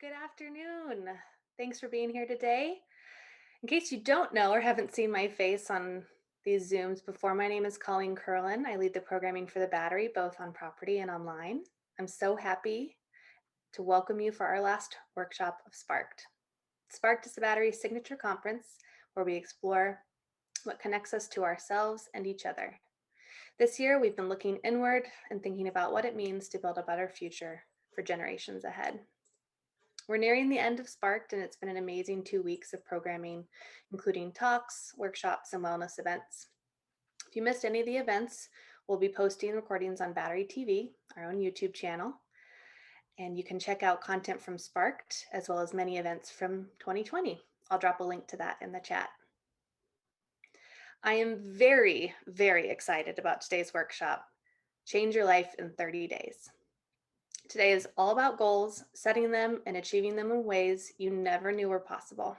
Good afternoon. Thanks for being here today. In case you don't know or haven't seen my face on these Zooms before, my name is Colleen Curlin. I lead the programming for the battery, both on property and online. I'm so happy to welcome you for our last workshop of Sparked. Sparked is the battery's signature conference where we explore what connects us to ourselves and each other. This year, we've been looking inward and thinking about what it means to build a better future for generations ahead. We're nearing the end of Sparked, and it's been an amazing 2 weeks of programming, including talks, workshops, and wellness events. If you missed any of the events, we'll be posting recordings on Battery TV, our own YouTube channel, and you can check out content from Sparked as well as many events from 2020. I'll drop a link to that in the chat. I am very, very excited about today's workshop, Change Your Life in 30 Days. Today is all about goals, setting them and achieving them in ways you never knew were possible.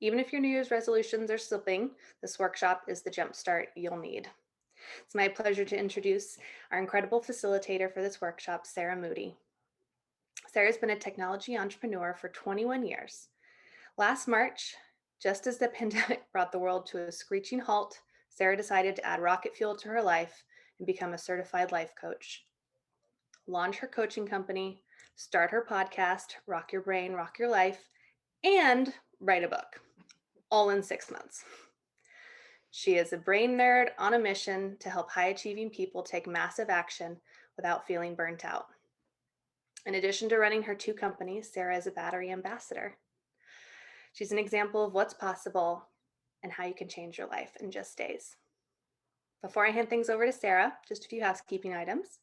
Even if your New Year's resolutions are slipping, this workshop is the jumpstart you'll need. It's my pleasure to introduce our incredible facilitator for this workshop, Sarah Moody. Sarah's been a technology entrepreneur for 21 years. Last March, just as the pandemic brought the world to a screeching halt, Sarah decided to add rocket fuel to her life and become a certified life coach. Launch her coaching company, start her podcast, Rock Your Brain, Rock Your Life, and write a book, all in 6 months. She is a brain nerd on a mission to help high-achieving people take massive action without feeling burnt out. In addition to running her 2 companies, Sarah is a battery ambassador. She's an example of what's possible and how you can change your life in just days. Before I hand things over to Sarah, just a few housekeeping items.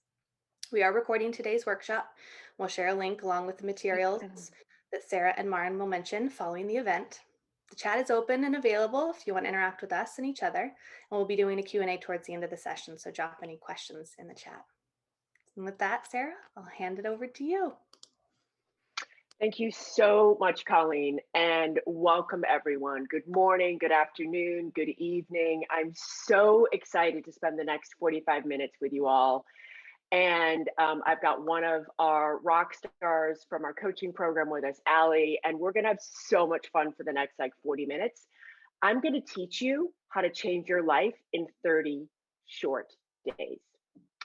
We are recording today's workshop. We'll share a link along with the materials that Sarah and Maren will mention following the event. The chat is open and available if you want to interact with us and each other, and we'll be doing a Q&A towards the end of the session, so drop any questions in the chat. And with that, Sarah, I'll hand it over to you. Thank you so much, Colleen, and welcome everyone. Good morning, good afternoon, good evening. I'm so excited to spend the next 45 minutes with you all. And I've got one of our rock stars from our coaching program with us, Allie, and we're gonna have so much fun for the next 40 minutes. I'm gonna teach you how to change your life in 30 short days.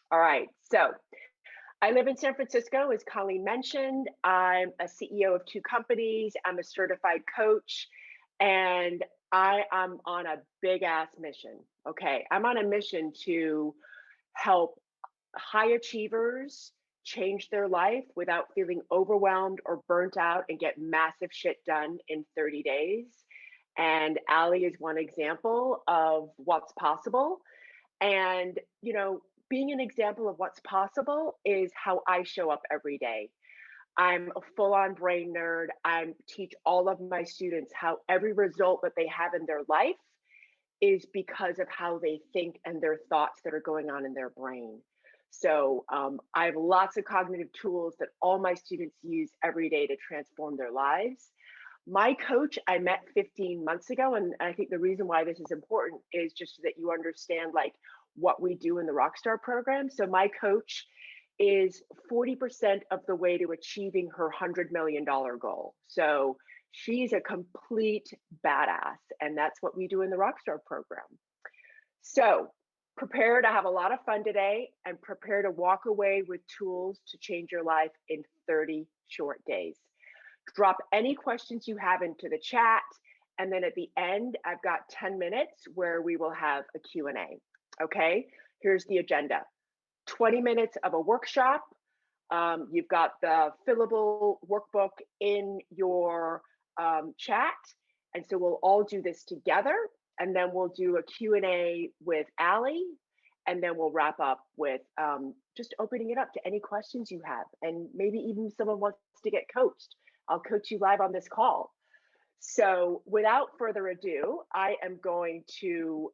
All right, so I live in San Francisco, as Colleen mentioned. I'm a CEO of 2 companies. I'm a certified coach, and I am on a big ass mission. Okay, I'm on a mission to help high achievers change their life without feeling overwhelmed or burnt out and get massive shit done in 30 days. And Allie is one example of what's possible. And, being an example of what's possible is how I show up every day. I'm a full-on brain nerd. I teach all of my students how every result that they have in their life is because of how they think and their thoughts that are going on in their brain. So I have lots of cognitive tools that all my students use every day to transform their lives. My coach I met 15 months ago, and I think the reason why this is important is just so that you understand what we do in the Rockstar program. So my coach is 40% of the way to achieving her $100 million goal. So she's a complete badass, and that's what we do in the Rockstar program. So prepare to have a lot of fun today and prepare to walk away with tools to change your life in 30 short days. Drop any questions you have into the chat. And then at the end, I've got 10 minutes where we will have a Q&A. Okay, here's the agenda. 20 minutes of a workshop. You've got the fillable workbook in your chat. And so we'll all do this together. And then we'll do a Q&A with Allie. And then we'll wrap up with just opening it up to any questions you have. And maybe even someone wants to get coached. I'll coach you live on this call. So without further ado, I am going to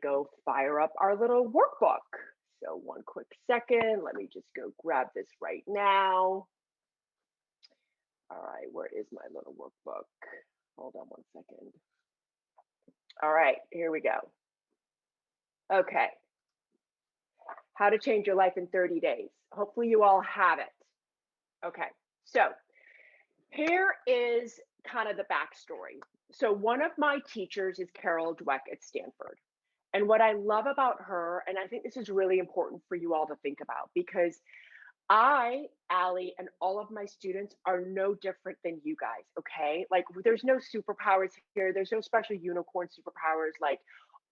go fire up our little workbook. So one quick second, let me just go grab this right now. All right, where is my little workbook? Hold on one second. All right, here we go. Okay. How to change your life in 30 days. Hopefully you all have it. Okay, So here is kind of the backstory. So one of my teachers is Carol Dweck at Stanford. And what I love about her, and I think this is really important for you all to think about, because Allie, and all of my students are no different than you guys, okay? Like, there's no superpowers here. There's no special unicorn superpowers. Like,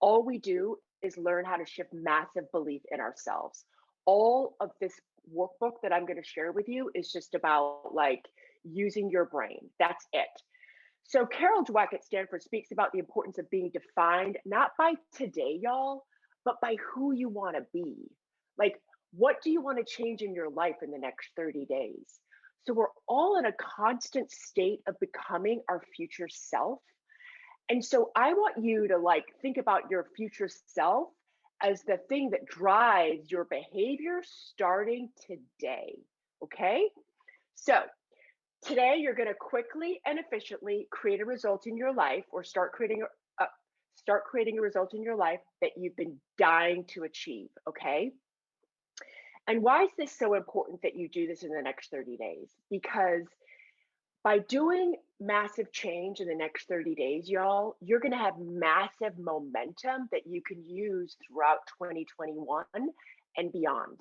all we do is learn how to shift massive belief in ourselves. All of this workbook that I'm going to share with you is just about like using your brain. That's it. So, Carol Dweck at Stanford speaks about the importance of being defined not by today, y'all, but by who you want to be. Like, what do you want to change in your life in the next 30 days? So, we're all in a constant state of becoming our future self. And so, I want you to like think about your future self as the thing that drives your behavior starting today. Okay. So, today, you're going to quickly and efficiently create a result in your life, or start creating a result in your life that you've been dying to achieve. Okay. And why is this so important that you do this in the next 30 days? Because by doing massive change in the next 30 days, y'all, you're going to have massive momentum that you can use throughout 2021 and beyond.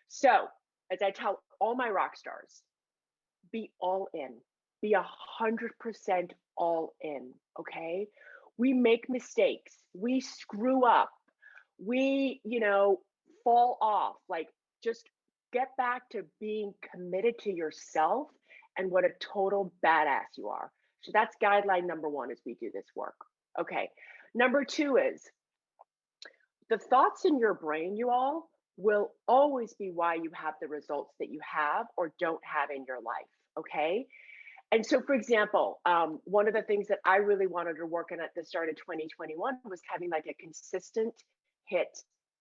So, as I tell all my rock stars, be all in, be 100% all in. Okay. We make mistakes, we screw up, we fall off. Like, just get back to being committed to yourself and what a total badass you are. So that's guideline number one as we do this work. Okay. Number two is the thoughts in your brain, you all, will always be why you have the results that you have or don't have in your life. Okay. And so, for example, one of the things that I really wanted to work on at the start of 2021 was having like a consistent hit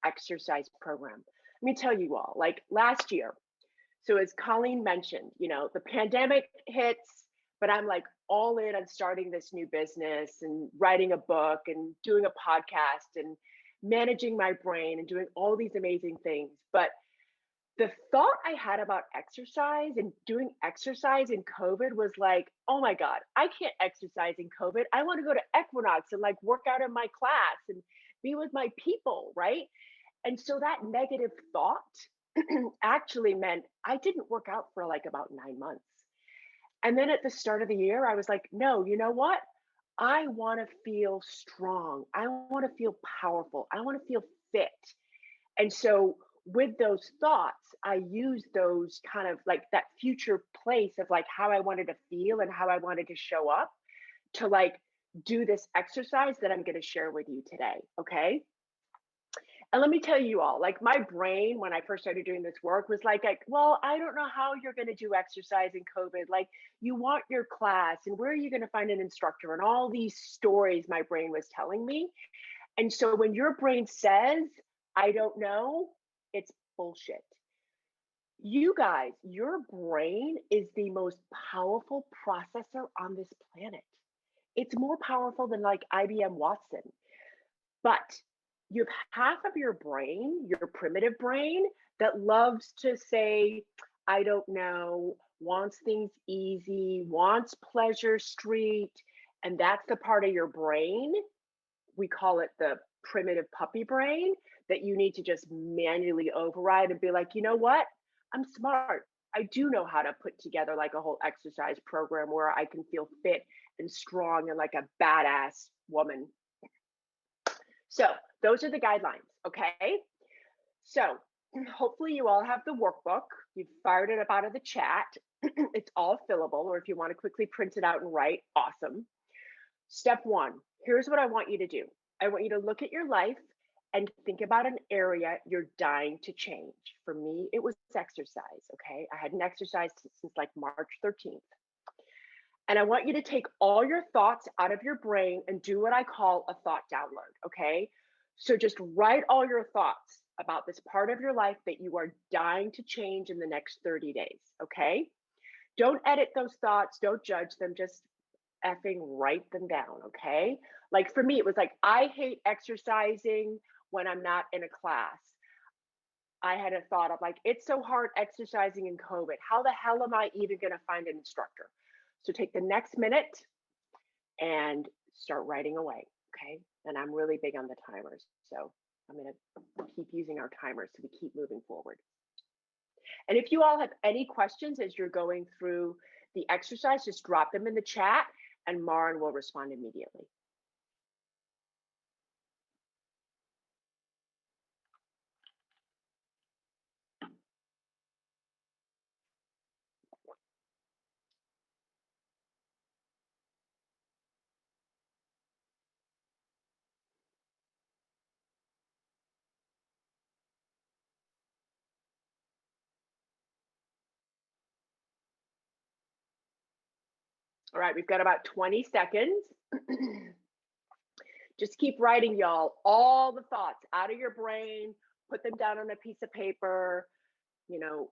exercise program. Let me tell you all, like last year, so as Colleen mentioned, the pandemic hits, but I'm like all in on starting this new business and writing a book and doing a podcast and managing my brain and doing all these amazing things. But the thought I had about exercise and doing exercise in COVID was like, oh my God, I can't exercise in COVID. I want to go to Equinox and like work out in my class and be with my people, right? And so that negative thought actually meant I didn't work out for like about 9 months. And then at the start of the year, I was like, no, you know what? I want to feel strong. I want to feel powerful. I want to feel fit. And so with those thoughts, I used those kind of like that future place of like how I wanted to feel and how I wanted to show up to like do this exercise that I'm going to share with you today. Okay. And let me tell you all, like my brain, when I first started doing this work, was like, well, I don't know how you're going to do exercise in COVID. Like, you want your class, and where are you going to find an instructor? And all these stories my brain was telling me. And so when your brain says, I don't know, it's bullshit. You guys, your brain is the most powerful processor on this planet. It's more powerful than like IBM Watson. But you have half of your brain, your primitive brain, that loves to say, I don't know, wants things easy, wants pleasure street. And that's the part of your brain, we call it the primitive puppy brain, that you need to just manually override and be like, you know what? I'm smart. I do know how to put together like a whole exercise program where I can feel fit and strong and like a badass woman. So those are the guidelines, okay? So hopefully you all have the workbook. You've fired it up out of the chat. It's all fillable, or if you want to quickly print it out and write, awesome. Step one, here's what I want you to do. I want you to look at your life and think about an area you're dying to change. For me, it was exercise, okay? I hadn't exercised since like March 13th. And I want you to take all your thoughts out of your brain and do what I call a thought download, okay? So just write all your thoughts about this part of your life that you are dying to change in the next 30 days, okay? Don't edit those thoughts, don't judge them, just effing write them down, okay? Like for me, it was like, I hate exercising when I'm not in a class. I had a thought of like, it's so hard exercising in COVID. How the hell am I even going to find an instructor? So take the next minute and start writing away. Okay. And I'm really big on the timers. So I'm going to keep using our timers so we keep moving forward. And if you all have any questions as you're going through the exercise, just drop them in the chat and Maren will respond immediately. All right, we've got about 20 seconds. Just keep writing, y'all, all the thoughts out of your brain, put them down on a piece of paper. You know,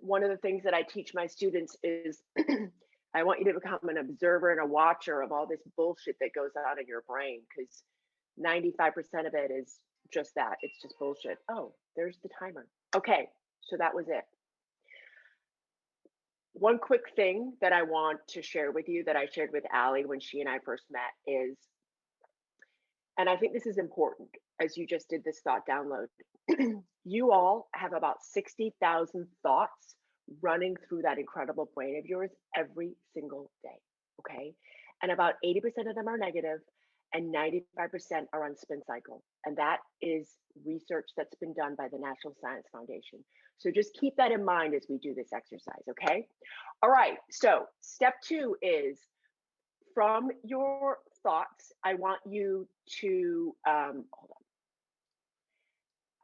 one of the things that I teach my students is I want you to become an observer and a watcher of all this bullshit that goes on in your brain, because 95% of it is just that. It's just bullshit. Oh, there's the timer. Okay, so that was it. One quick thing that I want to share with you that I shared with Allie when she and I first met is, and I think this is important as you just did this thought download, you all have about 60,000 thoughts running through that incredible brain of yours every single day. Okay. And about 80% of them are negative and 95% are on spin cycle. And that is research that's been done by the National Science Foundation. So just keep that in mind as we do this exercise. Okay. All right. So step 2 is, from your thoughts, I want you to hold on.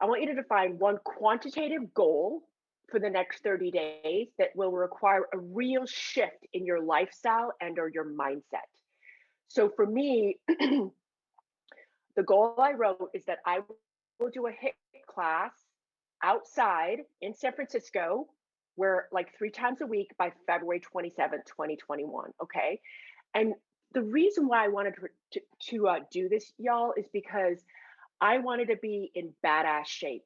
I want you to define one quantitative goal for the next 30 days that will require a real shift in your lifestyle and or your mindset. So for me, the goal I wrote is that I will do a HIIT class outside in San Francisco, where like 3 times a week by February 27th, 2021. Okay. And the reason why I wanted to do this, y'all, is because I wanted to be in badass shape.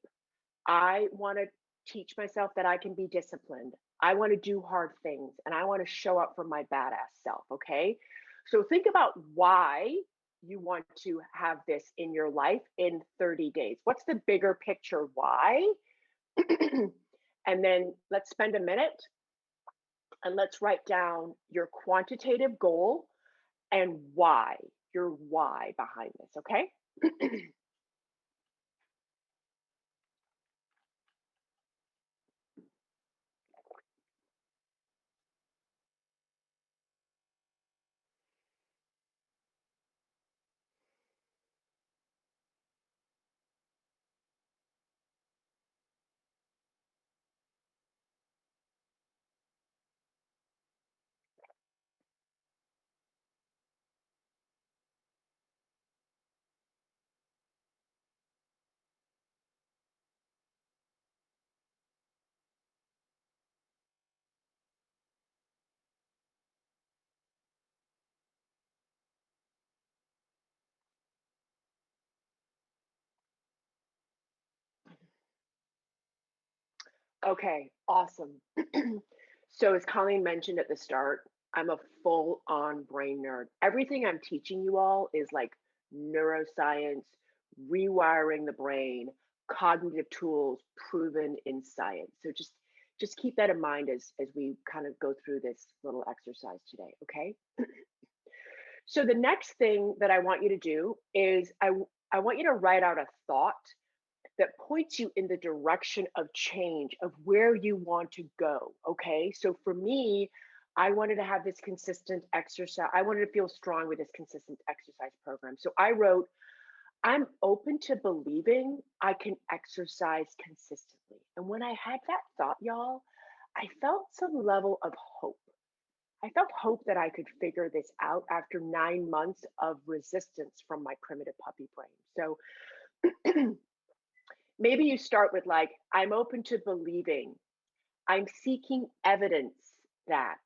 I want to teach myself that I can be disciplined. I want to do hard things and I want to show up for my badass self. Okay. So think about why you want to have this in your life in 30 days. What's the bigger picture why? And then let's spend a minute and let's write down your quantitative goal and why, your why behind this. Okay. Okay, awesome. So as Colleen mentioned at the start, I'm a full on brain nerd. Everything I'm teaching you all is like neuroscience, rewiring the brain, cognitive tools proven in science. So just keep that in mind as we kind of go through this little exercise today, okay? So the next thing that I want you to do is I want you to write out a thought that points you in the direction of change, of where you want to go. Okay. So for me, I wanted to have this consistent exercise. I wanted to feel strong with this consistent exercise program. So I wrote, I'm open to believing I can exercise consistently. And when I had that thought, y'all, I felt some level of hope. I felt hope that I could figure this out after 9 months of resistance from my primitive puppy brain. So maybe you start with like, I'm open to believing, I'm seeking evidence that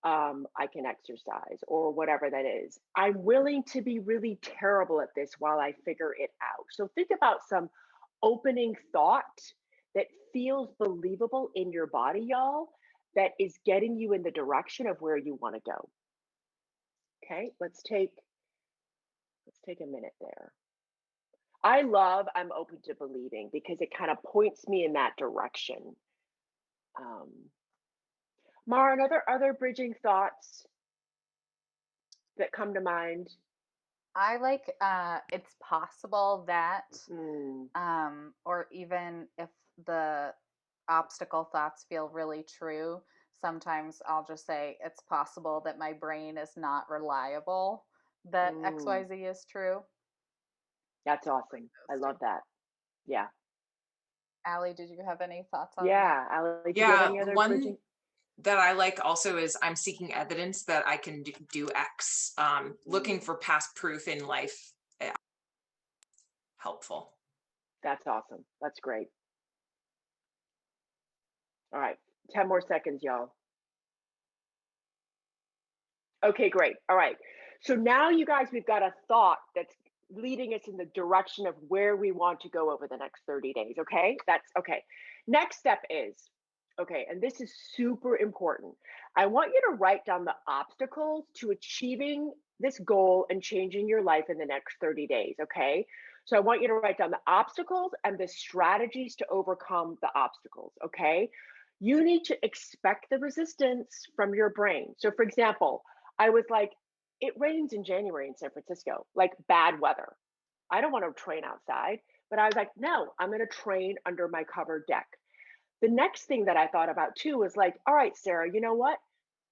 I can exercise or whatever that is. I'm willing to be really terrible at this while I figure it out. So think about some opening thought that feels believable in your body, y'all, that is getting you in the direction of where you want to go. Okay, let's take a minute there. I love I'm open to believing because it kind of points me in that direction. Um, Mara, are there bridging thoughts that come to mind? I like it's possible that Mm, or even if the obstacle thoughts feel really true, sometimes I'll just say it's possible that my brain is not reliable that mm, XYZ is true. that's I like awesome. I those two. love that. Yeah. Allie, did you have any thoughts on that? Yeah. Ali, did you have Yeah, any the other one bridging? that I like also is I'm seeking evidence that I can do X. Looking Mm, for past proof in life, eh, helpful. that's awesome. That's great. All right. 10 more seconds, y'all. Okay, great. All right. So now, you guys, we've got a thought that's leading us in the direction of where we want to go over the next 30 days. Okay. That's okay. Next step is okay. And this is super important. I want you to write down the obstacles to achieving this goal and changing your life in the next 30 days. Okay. So I want you to write down the obstacles and the strategies to overcome the obstacles. Okay. You need to expect the resistance from your brain. So, for example, I was like, it rains in January in San Francisco, like bad weather. I don't want to train outside, but I was like, no, I'm going to train under my covered deck. The next thing that I thought about too was like, all right, Sarah, you know what?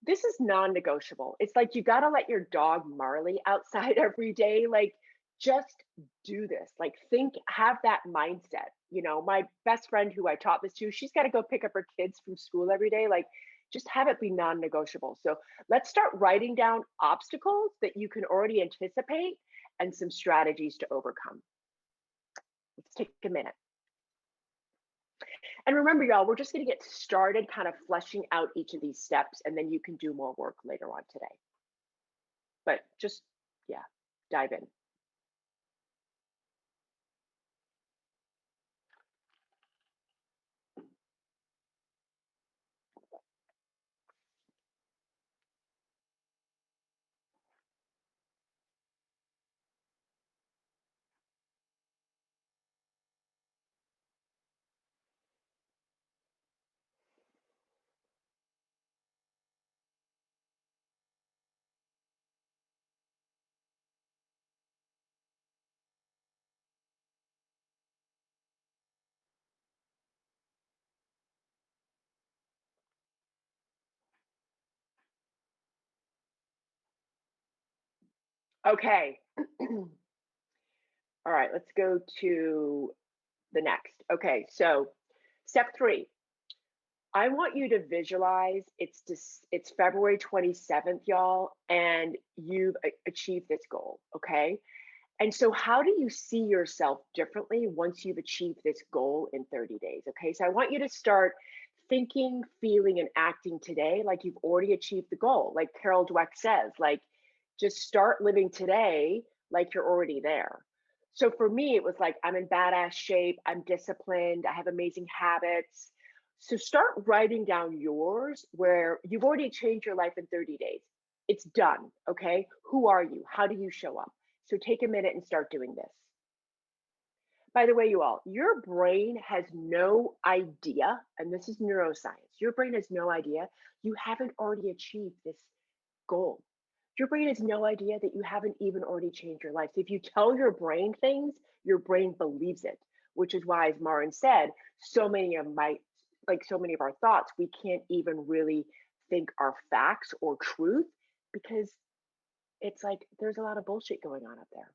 This is non-negotiable. It's like you got to let your dog Marley outside every day. Like, just do this. Like, think, have that mindset. My best friend who I taught this to, she's got to go pick up her kids from school every day. Like, just have it be non-negotiable. So let's start writing down obstacles that you can already anticipate and some strategies to overcome. Let's take a minute. And remember, y'all, we're just going to get started kind of fleshing out each of these steps, and then you can do more work later on today. But just, yeah, dive in. Okay. All right, let's go to the next. Okay, so step 3. I want you to visualize it's February 27th, y'all, and you've achieved this goal, okay? And so how do you see yourself differently once you've achieved this goal in 30 days? Okay, so I want you to start thinking, feeling, and acting today like you've already achieved the goal. Like Carol Dweck says, like, just start living today like you're already there. So for me, it was like, I'm in badass shape, I'm disciplined, I have amazing habits. So start writing down yours where you've already changed your life in 30 days. It's done. Okay. Who are you? How do you show up? So take a minute and start doing this. By the way, you all, your brain has no idea, and this is neuroscience. Your brain has no idea you haven't already achieved this goal. Your brain has no idea that you haven't even already changed your life. So if you tell your brain things, your brain believes it, which is why, as Marin said, so many of our thoughts, we can't even really think are facts or truth because it's like there's a lot of bullshit going on up there.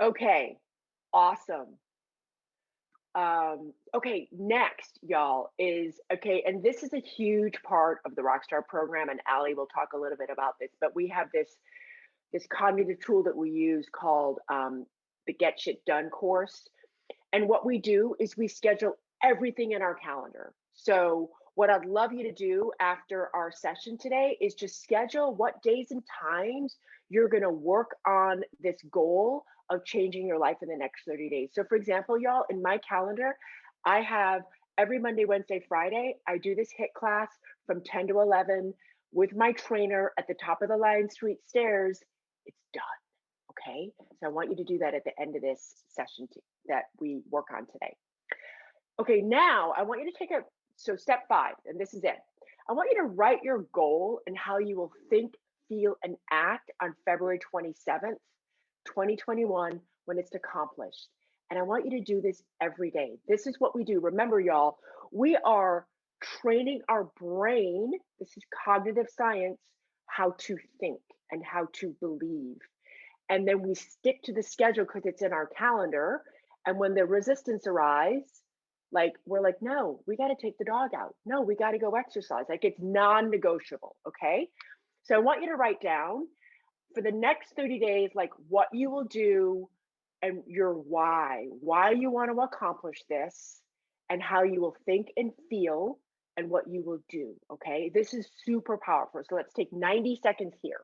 Okay, awesome. Okay, next, y'all, is okay, and this is a huge part of the Rockstar program, and Allie will talk a little bit about this, but we have this cognitive tool that we use called the Get Shit Done course. And what we do is we schedule everything in our calendar. So, what I'd love you to do after our session today is just schedule what days and times you're going to work on this goal of changing your life in the next 30 days. So, for example, y'all, in my calendar, I have every Monday, Wednesday, Friday, I do this HIT class from 10 to 11 with my trainer at the top of the Lion Street stairs. It's done. Okay, so I want you to do that at the end of this session that we work on today. Okay, now I want you to take so step 5, and this is it. I want you to write your goal and how you will think, feel, and act on February 27th, 2021, when it's accomplished. And I want you to do this every day. This is what we do. Remember, y'all, we are training our brain, this is cognitive science, how to think and how to believe. And then we stick to the schedule because it's in our calendar. And when the resistance arises, like we're like, no, we got to take the dog out. No, we got to go exercise. Like it's non-negotiable. Okay. So I want you to write down for the next 30 days, like what you will do and your why you want to accomplish this, and how you will think and feel and what you will do. Okay. This is super powerful. So let's take 90 seconds here.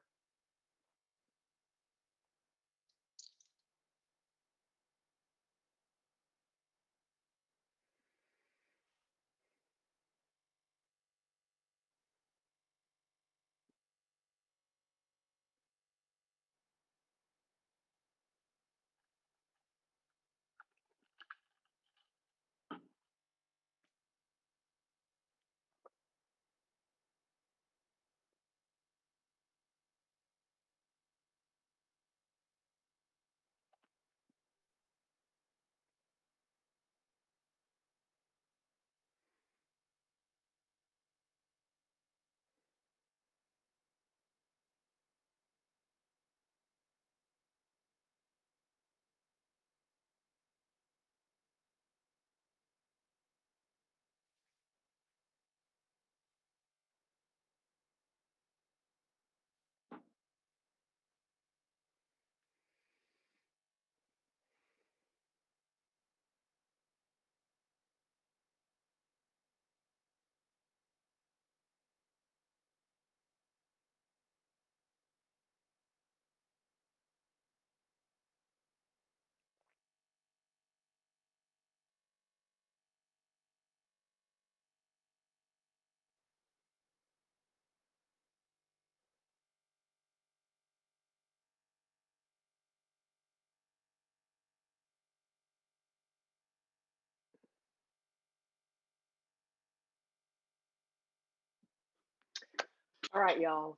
All right, y'all.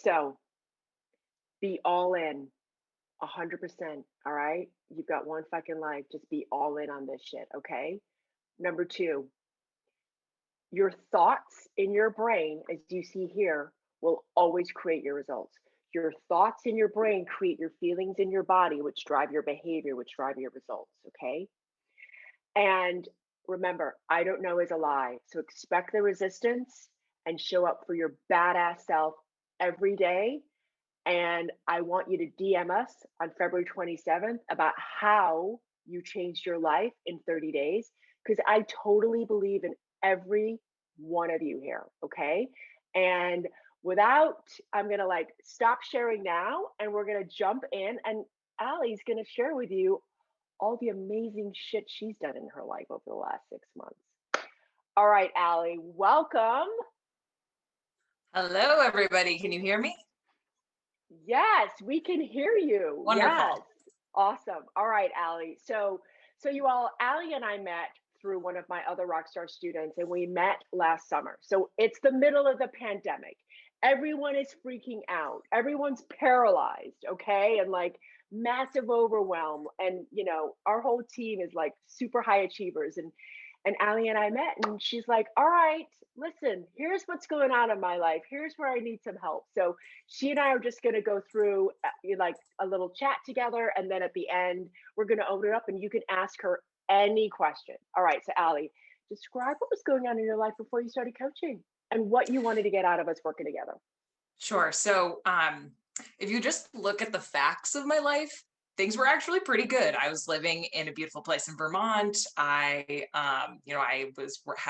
So be all in 100%. All right. You've got one fucking life. Just be all in on this shit. Okay. Number 2, your thoughts in your brain, as you see here, will always create your results. Your thoughts in your brain create your feelings in your body, which drive your behavior, which drive your results. Okay. And remember, I don't know is a lie. So expect the resistance and show up for your badass self every day. And I want you to DM us on February 27th about how you changed your life in 30 days, because I totally believe in every one of you here. Okay. And I'm going to like stop sharing now and we're going to jump in, and Allie's going to share with you all the amazing shit she's done in her life over the last 6 months. All right, Allie, welcome. Hello, everybody. Can you hear me? Yes, we can hear you. Wonderful. Yes. Awesome. All right, Allie. So you all, Allie and I met through one of my other Rockstar students, and we met last summer. So it's the middle of the pandemic. Everyone is freaking out. Everyone's paralyzed, okay? And like massive overwhelm. And our whole team is like super high achievers. And Allie and I met, and she's like, all right, listen, here's what's going on in my life. Here's where I need some help. So she and I are just going to go through like a little chat together. And then at the end, we're going to open it up and you can ask her any question. All right, so Allie, describe what was going on in your life before you started coaching and what you wanted to get out of us working together. Sure. So, if you just look at the facts of my life, things were actually pretty good. I was living in a beautiful place in Vermont. Had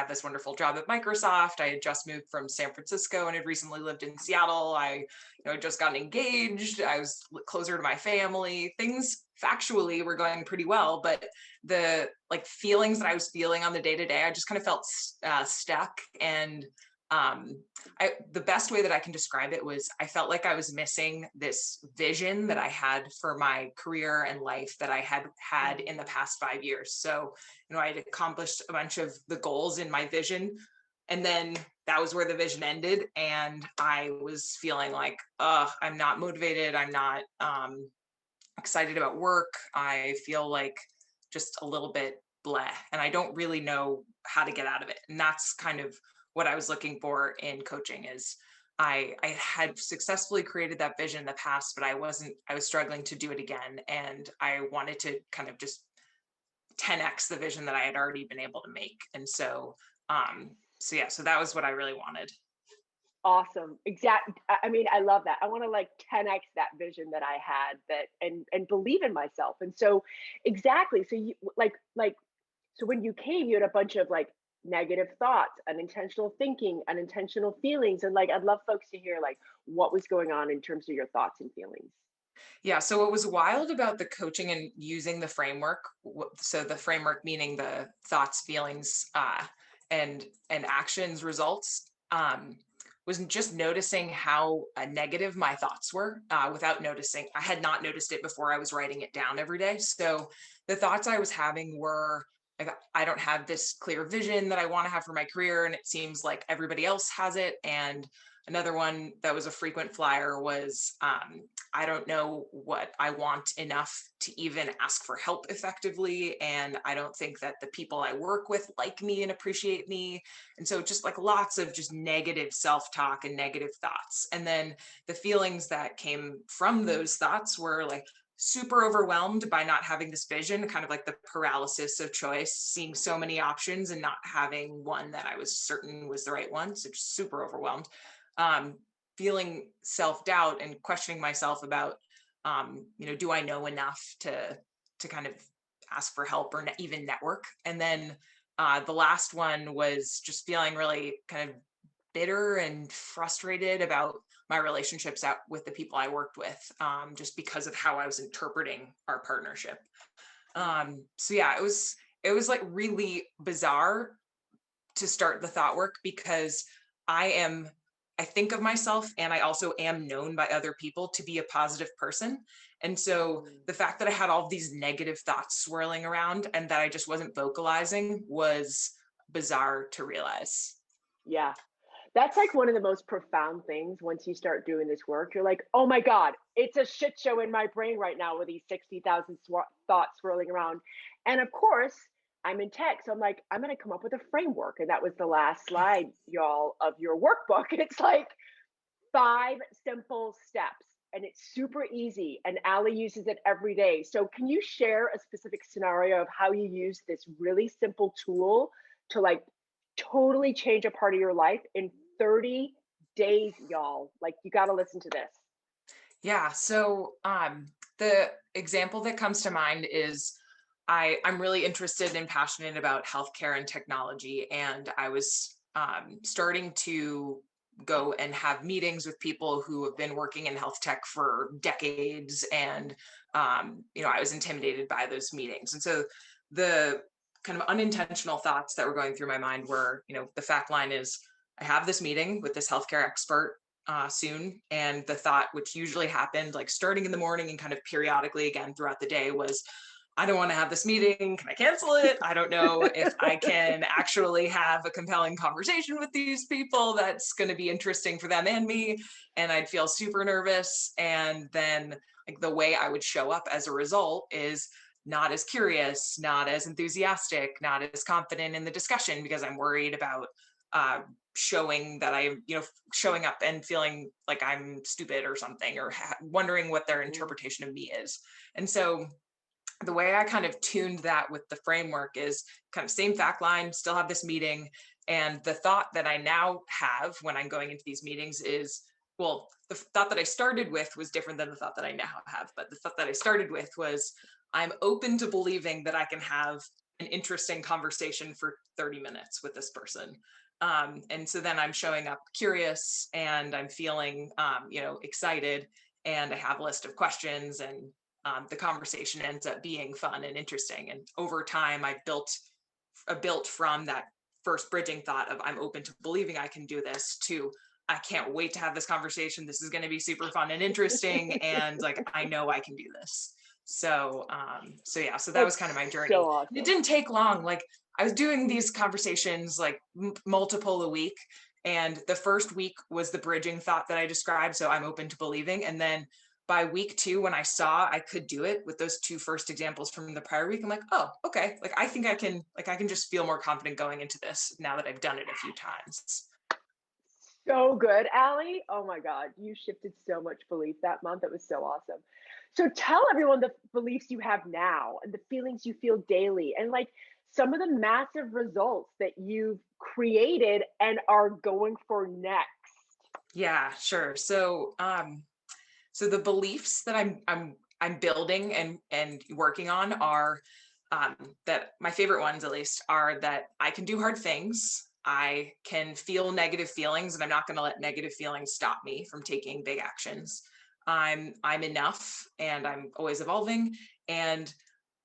this wonderful job at Microsoft. I had just moved from San Francisco and had recently lived in Seattle. Had just gotten engaged. I was closer to my family. Things factually were going pretty well, but the like feelings that I was feeling on the day to day, I just kind of felt stuck and um the best way that I can describe it was I felt like I was missing this vision that I had for my career and life that I had had in the past 5 years. So, I had accomplished a bunch of the goals in my vision. And then that was where the vision ended. And I was feeling like, I'm not motivated. I'm not excited about work. I feel like just a little bit bleh, and I don't really know how to get out of it. And that's kind of what I was looking for in coaching is I had successfully created that vision in the past, but I was struggling to do it again. And I wanted to kind of just 10x the vision that I had already been able to make. And so that was what I really wanted. Awesome. Exactly. I mean, I love that. I want to like 10x that vision that I had that and believe in myself. And so exactly. So you so when you came, you had a bunch of like negative thoughts, unintentional thinking, unintentional feelings. And like I'd love folks to hear like what was going on in terms of your thoughts and feelings. Yeah. So what was wild about the coaching and using the framework, so the framework meaning the thoughts, feelings, and actions, results, was just noticing how negative my thoughts were without noticing. I had not noticed it before I was writing it down every day. So the thoughts I was having were like, I don't have this clear vision that I want to have for my career, and it seems like everybody else has it. And another one that was a frequent flyer was I don't know what I want enough to even ask for help effectively. And I don't think that the people I work with like me and appreciate me. And so just like lots of just negative self-talk and negative thoughts. And then the feelings that came from those thoughts were like super overwhelmed by not having this vision, kind of like the paralysis of choice, seeing so many options and not having one that I was certain was the right one. So just super overwhelmed. Um, Feeling self-doubt and questioning myself about do I know enough to kind of ask for help or even network. And then the last one was just feeling really kind of bitter and frustrated about my relationships out with the people I worked with, just because of how I was interpreting our partnership. So yeah, it was like really bizarre to start the thought work because I am I think of myself and I also am known by other people to be a positive person. And so Mm. the fact that I had all these negative thoughts swirling around and that I just wasn't vocalizing was bizarre to realize. Yeah. That's like one of the most profound things once you start doing this work. You're like, oh my God, it's a shit show in my brain right now with these 60,000 thoughts swirling around. And of course, I'm in tech. So I'm like, I'm going to come up with a framework. And that was the last slide, y'all, of your workbook. It's like 5 simple steps. And it's super easy. And Allie uses it every day. So can you share a specific scenario of how you use this really simple tool to like totally change a part of your life in 30 days, y'all? Like you got to listen to this. Yeah. So the example that comes to mind is I'm really interested and passionate about healthcare and technology. And I was starting to go and have meetings with people who have been working in health tech for decades. And, I was intimidated by those meetings. And so the kind of unintentional thoughts that were going through my mind were, the fact line is I have this meeting with this healthcare expert soon. And the thought, which usually happened like starting in the morning and kind of periodically again throughout the day, was I don't want to have this meeting. Can I cancel it? I don't know if I can actually have a compelling conversation with these people that's going to be interesting for them and me. And I'd feel super nervous. And then like the way I would show up as a result is not as curious, not as enthusiastic, not as confident in the discussion because I'm worried about uh, showing that showing up and feeling like I'm stupid or something, or wondering what their Mm. interpretation of me is. And so the way I kind of tuned that with the framework is kind of same fact line, still have this meeting. And the thought that I now have when I'm going into these meetings is, well, the thought that I started with was different than the thought that I now have. But the thought that I started with was, I'm open to believing that I can have an interesting conversation for 30 minutes with this person. And so then I'm showing up curious and I'm feeling, excited, and I have a list of questions, and the conversation ends up being fun and interesting. And over time, I built from that first bridging thought of I'm open to believing I can do this to I can't wait to have this conversation. This is going to be super fun and interesting, and like I know I can do this. So that was That's kind of my so journey. And it awesome. didn't take long. Like I was doing these conversations like multiple a week, and the first week was the bridging thought that I described. So I'm open to believing, and then by week 2, when I saw I could do it with those 2 first examples from the prior week, I'm like, oh, okay. Like I think I can just feel more confident going into this now that I've done it a few times. So good, Allie. Oh my God, you shifted so much belief that month. That was so awesome. So tell everyone the beliefs you have now and the feelings you feel daily, and like some of the massive results that you've created and are going for next. Yeah, sure. So the beliefs that I'm building and working on are um, that my favorite ones at least are that I can do hard things. I can feel negative feelings, and I'm not going to let negative feelings stop me from taking big actions. I'm enough, and I'm always evolving, and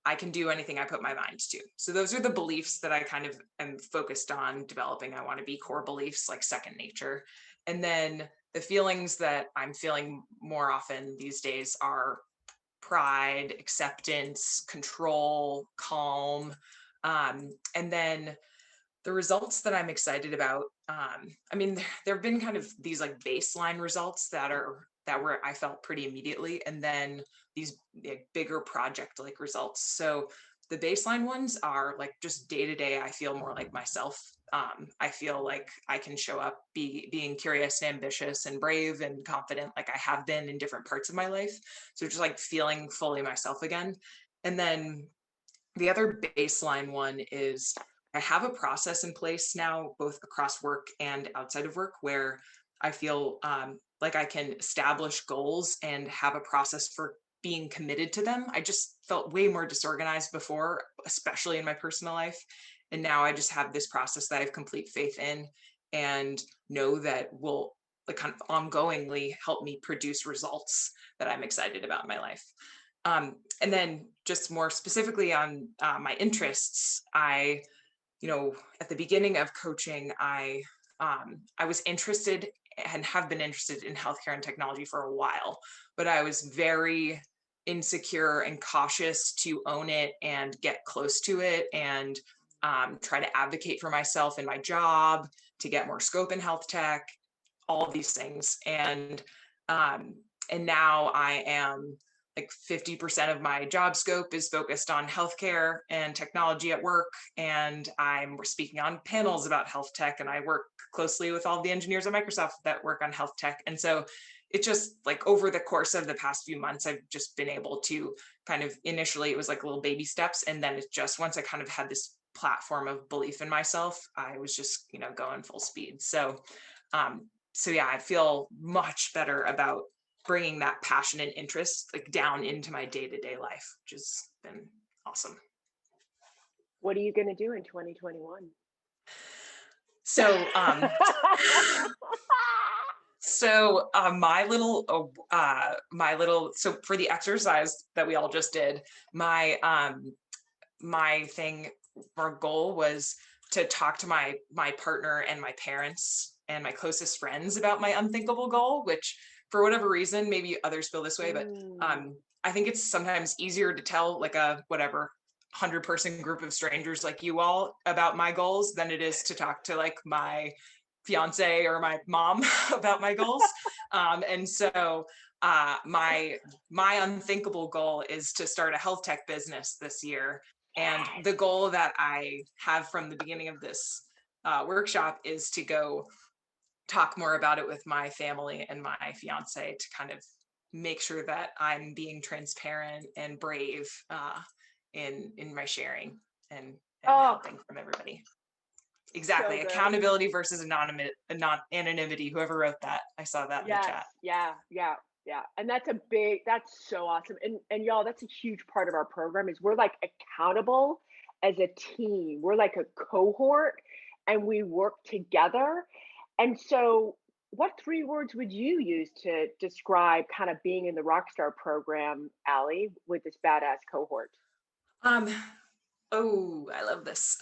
I can do anything I put my mind to. So those are the beliefs that I kind of am focused on developing. I want to be core beliefs like second nature. And then the feelings that I'm feeling more often these days are pride, acceptance, control, calm. And then the results that I'm excited about, I mean, there have been kind of these like baseline results that were I felt pretty immediately, and then these bigger project like results. So the baseline ones are like just day to day. I feel more like myself. I feel like I can show up, being curious and ambitious and brave and confident, like I have been in different parts of my life. So just like feeling fully myself again. And then the other baseline one is I have a process in place now, both across work and outside of work, where I feel like I can establish goals and have a process for being committed to them. I just felt way more disorganized before, especially in my personal life. And now I just have this process that I have complete faith in and know that will like kind of ongoingly help me produce results that I'm excited about in my life. And then just more specifically on my interests, at the beginning of coaching, I was interested and have been interested in healthcare and technology for a while, but I was very insecure and cautious to own it and get close to it and try to advocate for myself in my job to get more scope in health tech, all of these things. Um, and now I am like 50% of my job scope is focused on healthcare and technology at work. And I'm speaking on panels about health tech, and I work closely with all the engineers at Microsoft that work on health tech. And so it just like over the course of the past few months, I've just been able to kind of initially it was like little baby steps. And then it's just once I kind of had this platform of belief in myself, I was just, going full speed. Um, so yeah, I feel much better about bringing that passion and interest like down into my day-to-day life, which has been awesome. What are you going to do in 2021? So, so for the exercise that we all just did, my thing or goal was to talk to my partner and my parents and my closest friends about my unthinkable goal, which for whatever reason, maybe others feel this way, but Mm. I think it's sometimes easier to tell like a whatever 100-person group of strangers like you all about my goals than it is to talk to like my fiance or my mom about my goals. And so my unthinkable goal is to start a health tech business this year. And the goal that I have from the beginning of this workshop is to go talk more about it with my family and my fiance to kind of make sure that I'm being transparent and brave in my sharing and Oh, helping from everybody. Exactly. so good. Accountability versus anonymity. Whoever wrote that, I saw that in the Yes, chat. yeah. And that's so awesome. And y'all, that's a huge part of our program is we're like accountable as a team. We're like a cohort and we work together. And so what 3 words would you use to describe kind of being in the Rockstar program, Allie, with this badass cohort? Um, oh, I love this.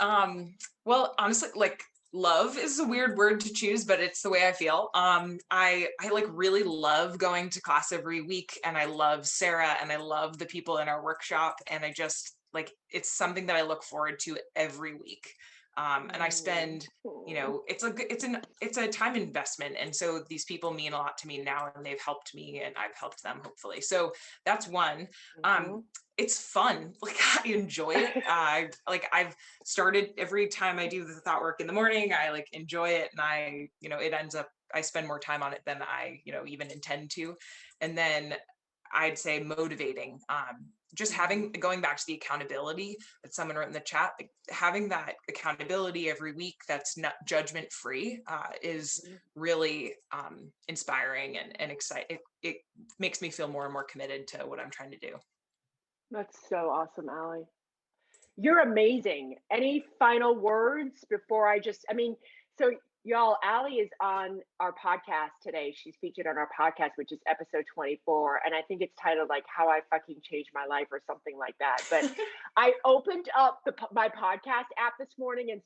Well, honestly, like love is a weird word to choose, but it's the way I feel. I like really love going to class every week, and I love Sarah, and I love the people in our workshop, and I just like it's something that I look forward to every week. And I spend, it's a time investment, and so these people mean a lot to me now, and they've helped me, and I've helped them hopefully. So that's one. It's fun. Like I enjoy it. I've started every time I do the thought work in the morning, I like enjoy it. And it ends up, I spend more time on it than I, even intend to. And then I'd say motivating, just going back to the accountability that someone wrote in the chat, like having that accountability every week that's not judgment free is really inspiring and exciting. It makes me feel more and more committed to what I'm trying to do. That's so awesome, Allie. You're amazing. Any final words before so y'all, Allie is on our podcast today. She's featured on our podcast, which is episode 24. And I think it's titled like How I Fucking Changed My Life or something like that. But I opened up my podcast app this morning and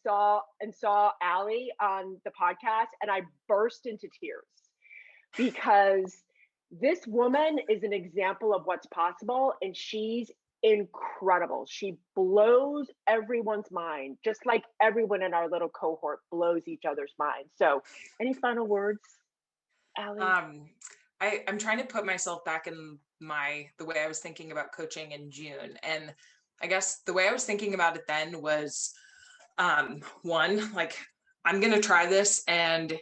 saw Allie on the podcast, and I burst into tears because this woman is an example of what's possible, and she's incredible. She blows everyone's mind, just like everyone in our little cohort blows each other's minds. So, any final words, Allie? I'm trying to put myself back in the way I was thinking about coaching in June, and I guess the way I was thinking about it then was, one, like I'm gonna try this and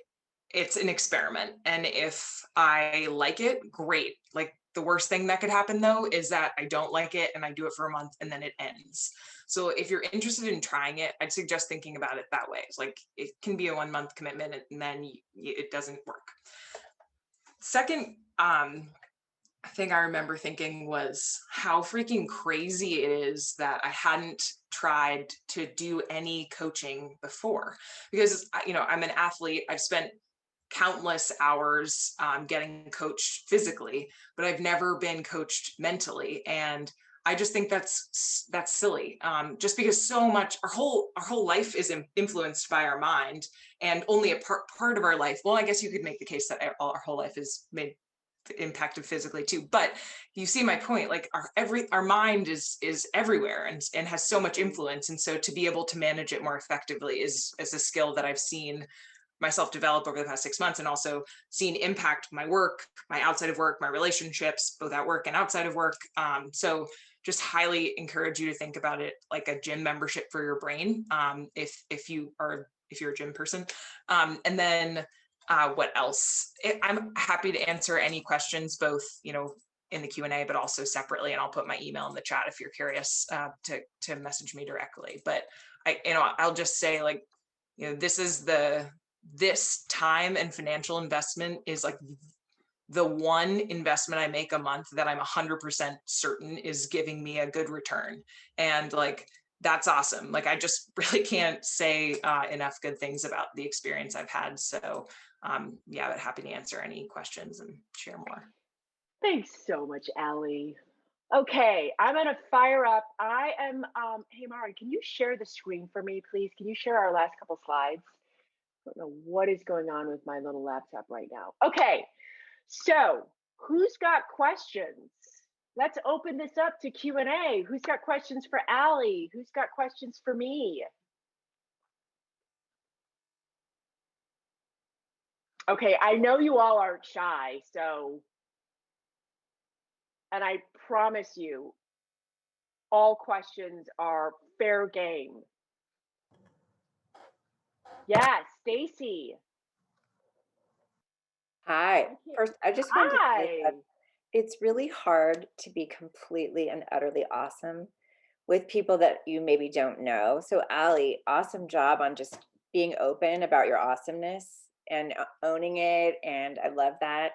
it's an experiment, and if I like it, great. Like the worst thing that could happen though is that I don't like it and I do it for a month and then it ends. So if you're interested in trying it, I'd suggest thinking about it that way. It's like it can be a 1 month commitment and then it doesn't work. Second thing I remember thinking was how freaking crazy it is that I hadn't tried to do any coaching before, because I'm an athlete. I've spent countless hours getting coached physically, but I've never been coached mentally. And I just think that's silly. Just because so much our whole life is influenced by our mind, and only a part of our life. Well, I guess you could make the case that our whole life is made impacted physically too. But you see my point. Like our mind is everywhere and has so much influence. And so to be able to manage it more effectively is a skill that I've seen myself develop over the past 6 months, and also seen impact my work, my outside of work, my relationships, both at work and outside of work. So just highly encourage you to think about it like a gym membership for your brain, if you're a gym person. And then what else? I'm happy to answer any questions, both in the Q&A, but also separately. And I'll put my email in the chat if you're curious to message me directly. But I'll just say, like, this time and financial investment is like the one investment I make a month that I'm 100% certain is giving me a good return. And like, that's awesome. Like, I just really can't say enough good things about the experience I've had. So but happy to answer any questions and share more. Thanks so much, Allie. Okay, I'm gonna fire up. I am, hey Mari, can you share the screen for me, please? Can you share our last couple slides? I don't know what is going on with my little laptop right now. Okay, so who's got questions? Let's open this up to Q&A. Who's got questions for Allie? Who's got questions for me? Okay, I know you all aren't shy, and I promise you, all questions are fair game. Yes, Stacy. Hi. First, I just wanted to say Hi. that it's really hard to be completely and utterly awesome with people that you maybe don't know. So Allie, awesome job on just being open about your awesomeness and owning it. And I love that.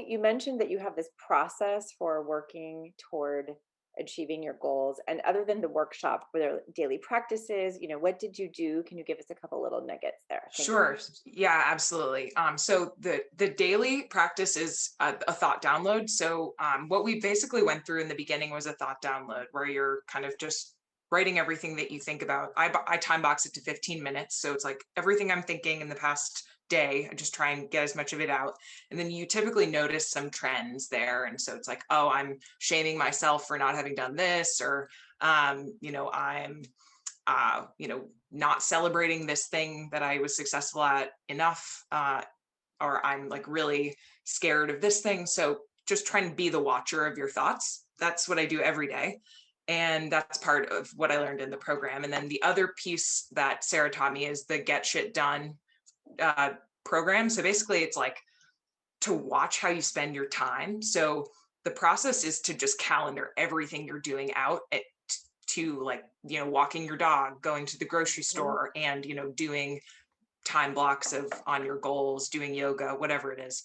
You mentioned that you have this process for working toward achieving your goals. And other than the workshop, were there daily practices? What did you do? Can you give us a couple little nuggets there? Thank you. Sure. Yeah, absolutely. So the daily practice is a thought download. So what we basically went through in the beginning was a thought download where you're kind of just writing everything that you think about. I time box it to 15 minutes. So it's like everything I'm thinking in the past day, I just try and get as much of it out. And then you typically notice some trends there. And so it's like, oh, I'm shaming myself for not having done this, or I'm not celebrating this thing that I was successful at enough, or I'm like really scared of this thing. So just trying to be the watcher of your thoughts. That's what I do every day. And that's part of what I learned in the program. And then the other piece that Sarah taught me is the Get Shit Done program. So basically it's like to watch how you spend your time. So the process is to just calendar everything you're doing out to, like, walking your dog, going to the grocery store, and, doing time blocks on your goals, doing yoga, whatever it is.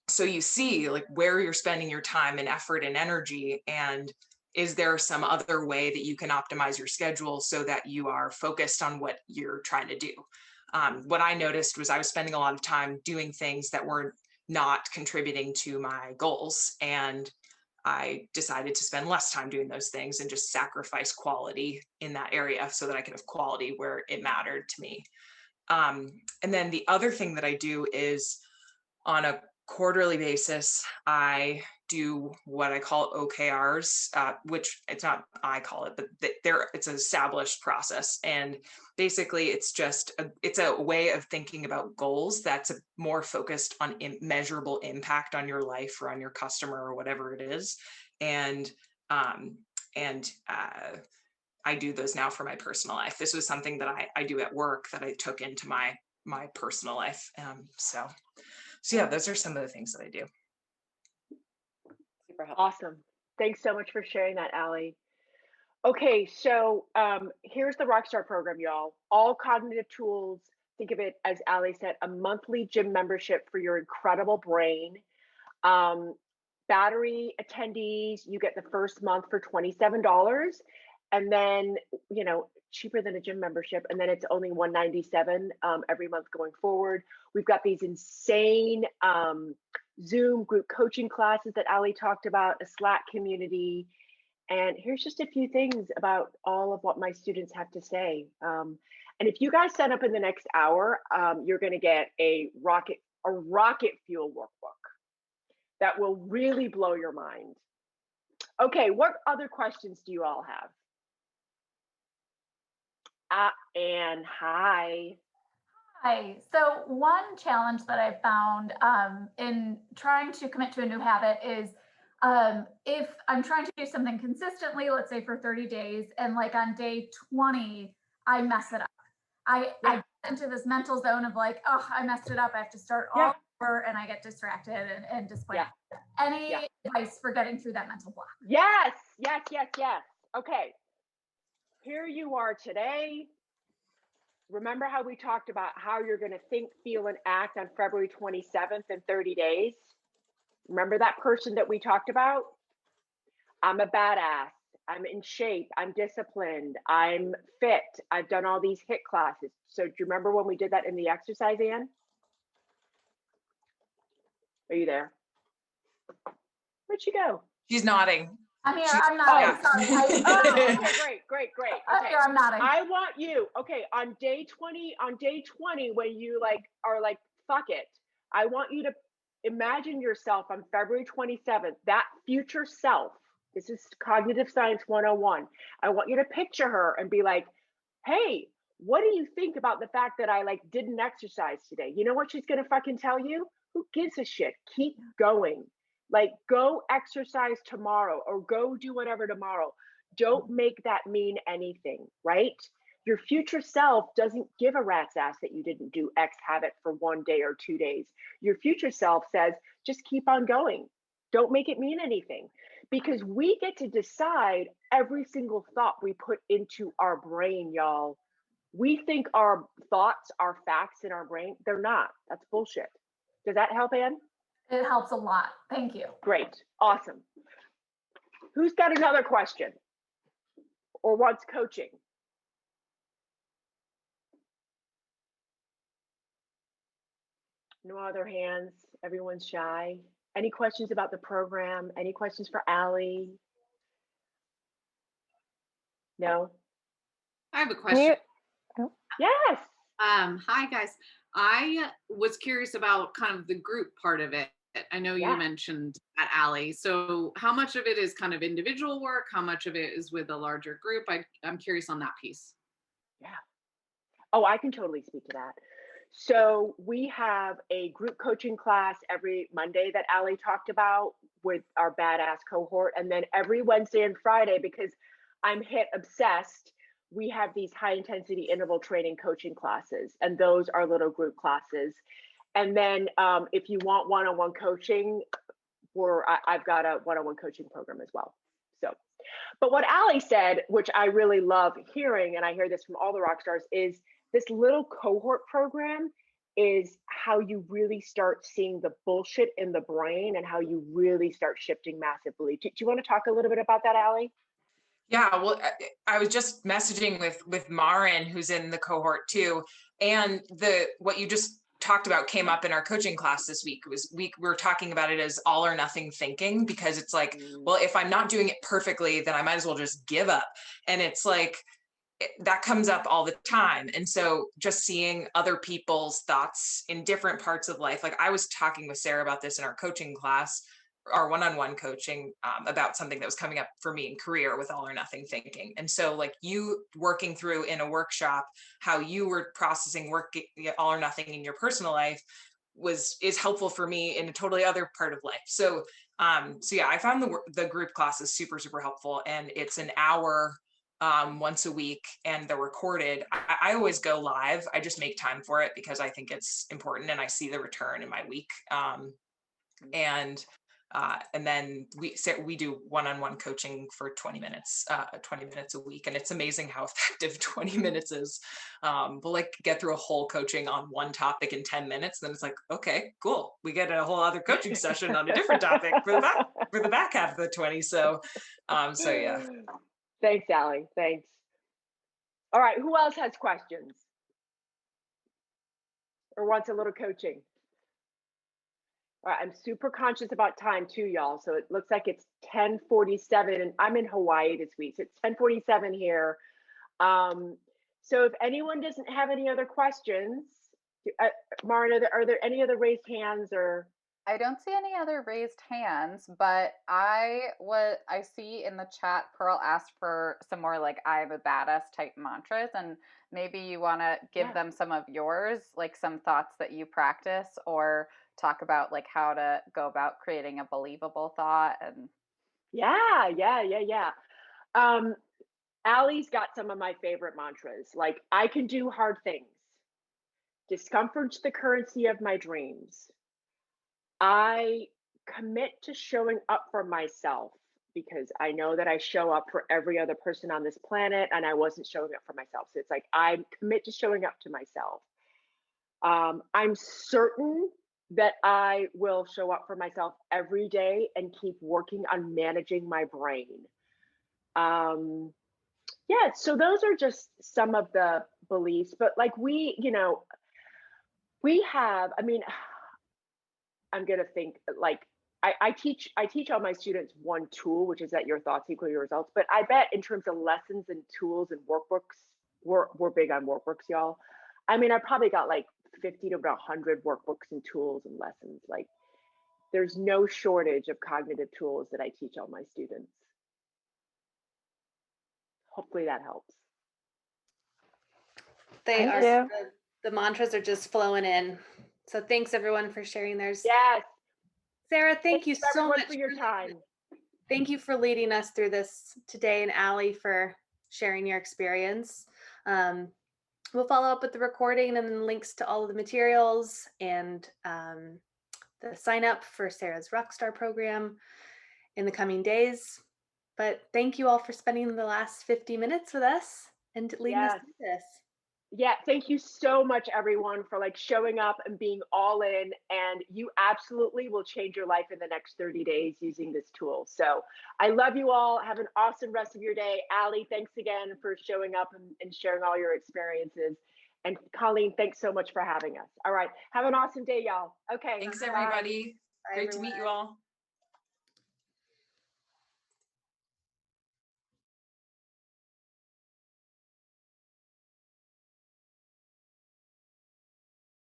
So you see like where you're spending your time and effort and energy, and is there some other way that you can optimize your schedule so that you are focused on what you're trying to do. What I noticed was I was spending a lot of time doing things that were not contributing to my goals, and I decided to spend less time doing those things and just sacrifice quality in that area so that I could have quality where it mattered to me. And then the other thing that I do is on a quarterly basis, I do what I call OKRs, which it's not I call it, but it's an established process. And basically it's just it's a way of thinking about goals that's more focused on measurable impact on your life or on your customer or whatever it is. And I do those now for my personal life. This was something that I do at work that I took into my personal life. So yeah, those are some of the things that I do. Super helpful. Awesome. Thanks so much for sharing that, Allie. Okay, so here's the Rockstar Program, y'all. All cognitive tools. Think of it, as Allie said, a monthly gym membership for your incredible brain. Battery attendees, you get the first month for $27, and then cheaper than a gym membership, and then it's only $197 every month going forward. We've got these insane Zoom group coaching classes that Allie talked about, a Slack community. And here's just a few things about all of what my students have to say. And if you guys sign up in the next hour, you're going to get a rocket fuel workbook that will really blow your mind. Okay, what other questions do you all have? Anne, hi. Hi. So one challenge that I've found in trying to commit to a new habit is if I'm trying to do something consistently, let's say for 30 days, and like on day 20, I mess it up. I get into this mental zone of like, oh, I messed it up. I have to start all over, and I get distracted and disappointed. Any advice for getting through that mental block? Yes. Okay. Here you are today. Remember how we talked about how you're going to think, feel, and act on February 27th in 30 days? Remember that person that we talked about? I'm a badass. I'm in shape. I'm disciplined. I'm fit. I've done all these HIIT classes. So do you remember when we did that in the exercise, Anne? Are you there? Where'd she go? She's nodding. I'm here. I'm nodding. Sorry. Okay, great. I'm Okay. here. I'm nodding. I want you, on day 20, when you are like, fuck it. I want you to imagine yourself on February 27th, that future self. This is cognitive science 101. I want you to picture her and be like, hey, what do you think about the fact that I didn't exercise today? You know what she's going to fucking tell you? Who gives a shit? Keep going. Go exercise tomorrow, or go do whatever tomorrow. Don't make that mean anything, right? Your future self doesn't give a rat's ass that you didn't do X habit for 1 day or 2 days. Your future self says, just keep on going. Don't make it mean anything. because we get to decide every single thought we put into our brain, y'all. We think our thoughts are facts in our brain. They're not. That's bullshit. Does that help, Anne? It helps a lot. Thank you. Great. Awesome. Who's got another question or wants coaching? No other hands. Everyone's shy. Any questions about the program? Any questions for Allie? No? I have a question. Yes. Hi guys. I was curious about kind of the group part of it. I know you Yeah. mentioned at Alley. So how much of it is kind of individual work? How much of it is with a larger group? I'm curious on that piece. Yeah. Oh, I can totally speak to that. So we have a group coaching class every Monday that Allie talked about with our badass cohort. And then every Wednesday and Friday, because I'm HIIT obsessed, we have these high intensity interval training coaching classes. And those are little group classes. And then if you want one-on-one coaching, I've got a one-on-one coaching program as well. So, but what Allie said, which I really love hearing, and I hear this from all the rock stars, is this little cohort program is how you really start seeing the bullshit in the brain and how you really start shifting massive belief. Do you want to talk a little bit about that, Allie? Yeah, well, I was just messaging with Marin, who's in the cohort too, and what you just talked about came up in our coaching class this week. We were talking about it as all or nothing thinking, because it's like, well, if I'm not doing it perfectly, then I might as well just give up. And it's like that comes up all the time. And so just seeing other people's thoughts in different parts of life, like I was talking with Sarah about this in our coaching class, our one-on-one coaching, about something that was coming up for me in career with all or nothing thinking. And so like you working through in a workshop how you were processing work all or nothing in your personal life is helpful for me in a totally other part of life. So yeah, I found the group classes super helpful, and it's an hour once a week, and they're recorded. I always go live. I just make time for it because I think it's important and I see the return in my week. And then we do one-on-one coaching for 20 minutes a week. And it's amazing how effective 20 minutes is. We'll like get through a whole coaching on one topic in 10 minutes. Then it's like, okay, cool. We get a whole other coaching session on a different topic for the back half of the 20. So yeah. Thanks, Allie. Thanks. All right. Who else has questions or wants a little coaching? All right. I'm super conscious about time too, y'all. So it looks like it's 10:47, and I'm in Hawaii this week. So it's 10:47 here. So if anyone doesn't have any other questions, Marin, are there any other raised hands or? I don't see any other raised hands, but I see in the chat Pearl asked for some more like I am a badass type mantras, and maybe you want to give them some of yours, like some thoughts that you practice, or talk about like how to go about creating a believable thought. And yeah. Allie's got some of my favorite mantras, like I can do hard things. Discomfort's the currency of my dreams. I commit to showing up for myself because I know that I show up for every other person on this planet, and I wasn't showing up for myself. So it's like I commit to showing up to myself. I'm certain that I will show up for myself every day and keep working on managing my brain. Yeah, so those are just some of the beliefs, but like we have, I mean, I'm gonna think like I teach all my students one tool, which is that your thoughts equal your results. But I bet in terms of lessons and tools and workbooks, we're big on workbooks, y'all. I mean, I probably got like 50 to about 100 workbooks and tools and lessons. Like there's no shortage of cognitive tools that I teach all my students. Hopefully that helps. The mantras are just flowing in. So thanks everyone for sharing theirs. Yes. Sarah, thank you so much for your time. Thank you for leading us through this today, and Allie for sharing your experience. We'll follow up with the recording and then links to all of the materials and the sign up for Sarah's Rockstar program. in the coming days. But thank you all for spending the last 50 minutes with us and leading us Yes. through this. Yeah, thank you so much, everyone, for like showing up and being all in. And you absolutely will change your life in the next 30 days using this tool. So I love you all. Have an awesome rest of your day. Allie, thanks again for showing up and sharing all your experiences. And Colleen, thanks so much for having us. All right. Have an awesome day, y'all. Okay. Thanks, bye. everybody. Bye, Great to meet you everyone. all.